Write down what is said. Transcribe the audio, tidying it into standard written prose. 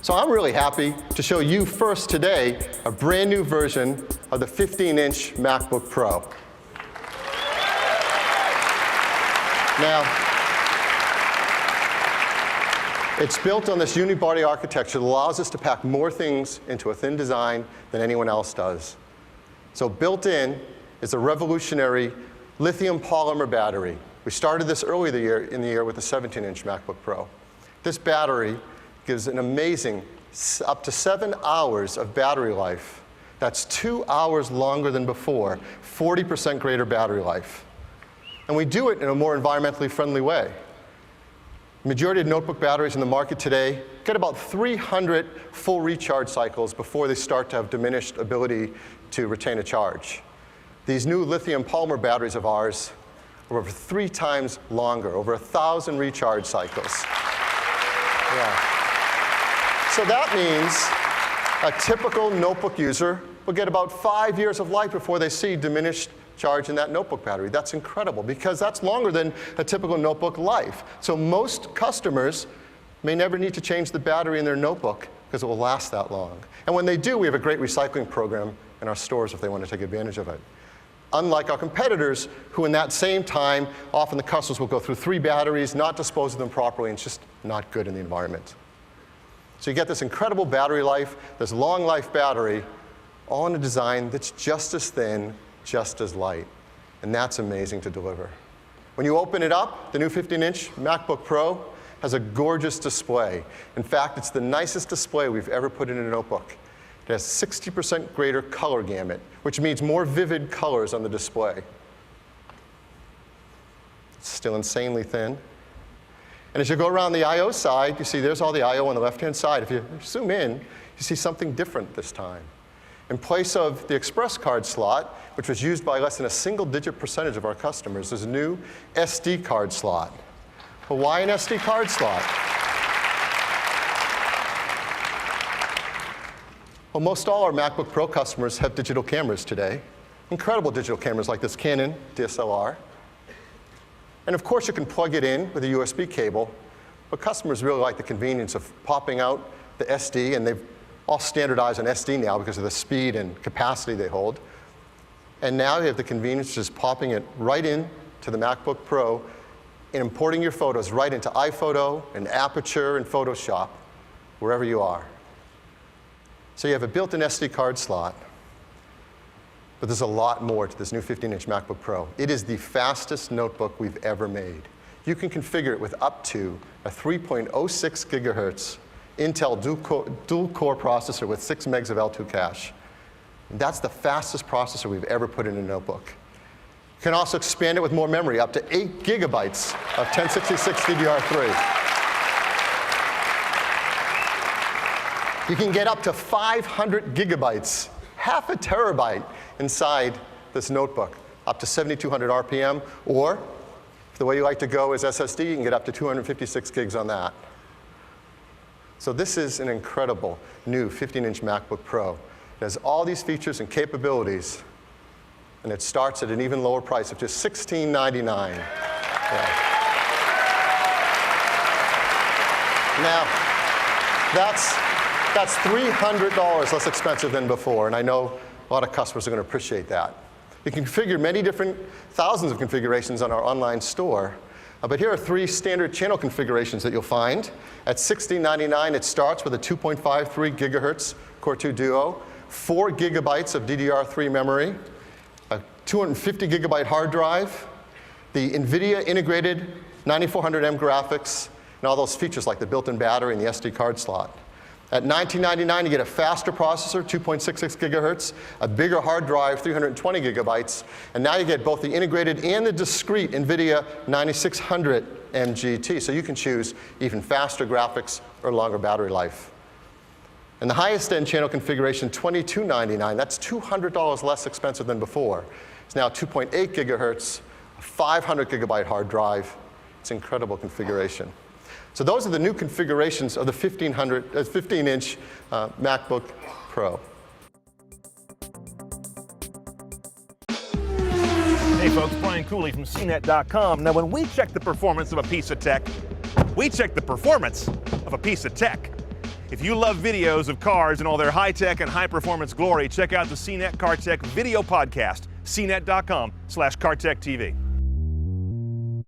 So I'm really happy to show you first today a brand new version of the 15-inch MacBook Pro. Now, it's built on this unibody architecture that allows us to pack more things into a thin design than anyone else does. So built in is a revolutionary lithium polymer battery. We started this earlier in the year with a 17-inch MacBook Pro. This battery gives an amazing up to 7 hours of battery life. That's 2 hours longer than before, 40% greater battery life. And we do it in a more environmentally friendly way. The majority of notebook batteries in the market today get about 300 full recharge cycles before they start to have diminished ability to retain a charge. These new lithium polymer batteries of ours are over 3 times longer, over 1,000 recharge cycles. Yeah. So that means a typical notebook user will get about 5 years of life before they see diminished charge in that notebook battery. That's incredible, because that's longer than a typical notebook life. So most customers may never need to change the battery in their notebook because it will last that long. And when they do, we have a great recycling program in our stores if they want to take advantage of it. Unlike our competitors, who in that same time, often the customers will go through 3 batteries, not dispose of them properly, and it's just not good in the environment. So you get this incredible battery life, this long life battery, all in a design that's just as thin, just as light. And that's amazing to deliver. When you open it up, the new 15-inch MacBook Pro has a gorgeous display. In fact, it's the nicest display we've ever put in a notebook. It has 60% greater color gamut, which means more vivid colors on the display. It's still insanely thin. And as you go around the I/O side, you see there's all the I/O on the left-hand side. If you zoom in, you see something different this time. In place of the express card slot, which was used by less than a single-digit percentage of our customers, there's a new SD card slot. Well, why an SD card slot? Well, most all our MacBook Pro customers have digital cameras today. Incredible digital cameras like this Canon DSLR. And of course, you can plug it in with a USB cable, but customers really like the convenience of popping out the SD, and they've all standardized on SD now because of the speed and capacity they hold. And now you have the convenience of just popping it right in to the MacBook Pro and importing your photos right into iPhoto and Aperture and Photoshop, wherever you are. So you have a built-in SD card slot, but there's a lot more to this new 15-inch MacBook Pro. It is the fastest notebook we've ever made. You can configure it with up to a 3.06 gigahertz Intel dual-core processor with 6 megs of L2 cache. And that's the fastest processor we've ever put in a notebook. You can also expand it with more memory, up to 8 gigabytes of 1066 DDR3. You can get up to 500 gigabytes, half a terabyte inside this notebook, up to 7,200 RPM, or if the way you like to go is SSD, you can get up to 256 gigs on that. So this is an incredible new 15-inch MacBook Pro. It has all these features and capabilities, and it starts at an even lower price of just $1699. Yeah. Now, that's $300 less expensive than before, and I know a lot of customers are going to appreciate that. You can configure many different thousands of configurations on our online store. But here are 3 standard channel configurations that you'll find. At $1699, it starts with a 2.53 gigahertz Core 2 Duo, 4 gigabytes of DDR3 memory, a 250 gigabyte hard drive, the NVIDIA integrated 9400M graphics, and all those features like the built-in battery and the SD card slot. At $1999, you get a faster processor, 2.66 gigahertz, a bigger hard drive, 320 gigabytes, and now you get both the integrated and the discrete NVIDIA 9600M GT, so you can choose even faster graphics or longer battery life. And the highest end channel configuration, $2299, that's $200 less expensive than before. It's now 2.8 gigahertz, a 500 gigabyte hard drive. It's an incredible configuration. So those are the new configurations of the 15-inch MacBook Pro. Hey folks, Brian Cooley from CNET.com. Now when we check the performance of a piece of tech, we check the performance of a piece of tech. If you love videos of cars and all their high-tech and high-performance glory, check out the CNET CarTech video podcast, cnet.com/CarTechTV.